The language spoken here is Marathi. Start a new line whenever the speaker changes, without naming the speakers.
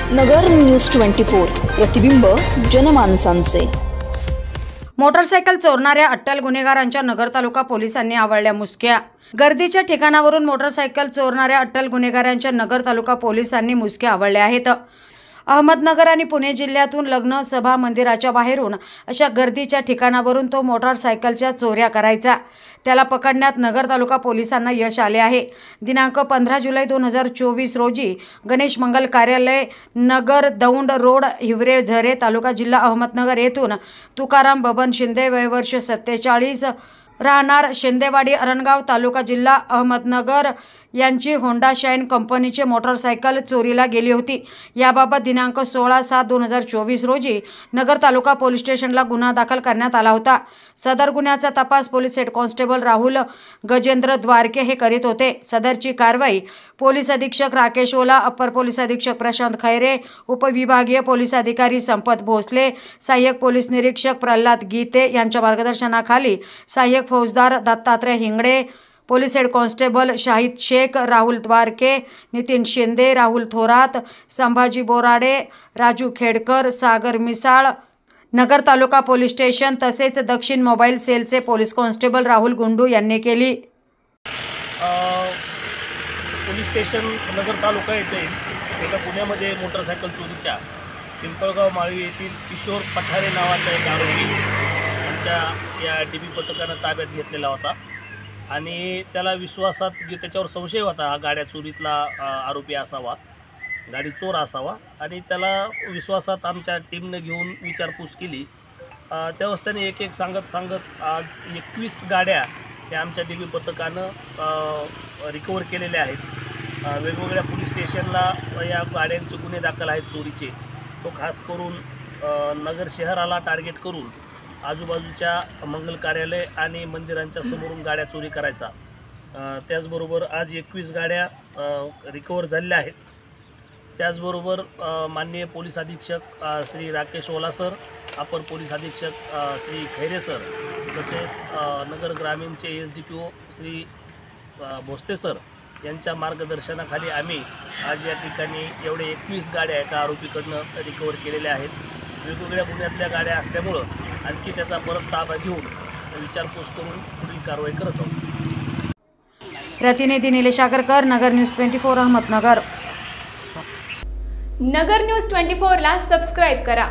नगर न्यूज 24 प्रतिबिंब जनमानसांचे।
मोटरसायकल चोरणाऱ्या अट्टल गुन्हेगारांच्या नगर तालुका पोलिसांनी आवळल्या मुसक्या। गर्दीच्या ठिकाणावरून मोटरसायकल चोरणाऱ्या अट्टल गुन्हेगारांच्या नगर तालुका पोलिसांनी मुसक्या आवळल्या आहेत। अहमदनगर आणि पुणे जिल्ह्यातून लग्न, सभा, मंदिराच्या बाहेरून अशा गर्दीच्या ठिकाणावरून तो मोटरसायकलच्या चोऱ्या करायचा। त्याला पकडण्यात नगर तालुका पोलिसांना यश आले आहे। दिनांक 15 जुलै 2024 रोजी गणेश मंगल कार्यालय, नगर, दौंड रोड, हिवरे झरे, तालुका जिल्हा अहमदनगर येथून तुकाराम बबन शिंदे, वय वर्ष 47, राहणार शिंदेवाडी, अरणगाव, तालुका जिल्हा अहमदनगर यांची होंडा शाईन कंपनीची मोटरसायकल चोरीला गेली होती। याबाबत दिनांक 16/7/2024 रोजी नगर तालुका पोलीस स्टेशनला गुन्हा दाखल करण्यात आला होता। सदर गुन्ह्याचा तपास police head constable Rahul Gajendra Dwarke हे करीत होते। सदरची कारवाई पोलीस अधीक्षक राकेश ओला, अप्पर पोलीस अधीक्षक प्रशांत खैरे, उपविभागीय पोलीस अधिकारी संपत भोसले, सहाय्यक पोलीस निरीक्षक प्रल्हाद गीते यांच्या मार्गदर्शनाखाली सहाय्यक फौजदार Dattatray Hingde, police head constable Shahid Shaikh, Rahul Dwarke, Nitin Shinde, Rahul Thorat, Sambhaji Borade, Raju Khedkar, Sagar Misal, Nagar taluka police station तसेच दक्षिण मोबाईल सेलचे पोलीस कॉन्स्टेबल राहुल गुंडू यांनी केली।
पोलीस स्टेशन नगर तालुका येथे एका पुण्यामध्ये मोटरसायकल चोरीच्या पिंपळगाव माळी येथील किशोर पठारे नावाचा एक आरोपी यांच्या या DB पथकानं ताब्यात घेतलेला होता आणि त्याला विश्वासात त्याच्यावर संशय होता हा गाड्या चोरीतला आरोपी असावा, गाडी चोर असावा आणि त्याला विश्वासात आमच्या टीमने घेऊन विचारपूस केली। त्यावेळेस त्याने एक सांगत आज 21 गाड्या त्या आमच्या DB पथकानं रिकवर केलेल्या आहेत। वेगवेगळ्या पोलीस स्टेशनला या गाड्यांचे गुन्हे दाखल आहेत चोरीचे। तो खास करून नगर शहराला टार्गेट करून आजूबाजूच्या मंगल कार्यालय आणि मंदिरांच्या समोरून गाड्या चोरी करायचा। त्याचबरोबर आज 21 गाड्या रिकवर झालेल्या आहेत। त्याचबरोबर माननीय पोलीस अधीक्षक श्री राकेश ओला सर, अपर पोलीस अधीक्षक श्री खैरे सर, तसेच नगर ग्रामीणचे SDPO श्री भोसले सर यांच्या मार्गदर्शनाखाली आम्ही आज या ठिकाणी एवढे 21 गाड्या एका आरोपीकडनं रिकवर केलेल्या आहेत। वेगवेगळ्या गुन्ह्यातल्या गाड्या असल्यामुळं आणखी त्याचा परत ताबा घेऊन विचारपूस करून पुढील कारवाई करत आहोत।
प्रतिनिधी निलेश आगरकर, नगर न्यूज 24 अहमदनगर।
नगर न्यूज 24 ला सबस्क्राइब करा।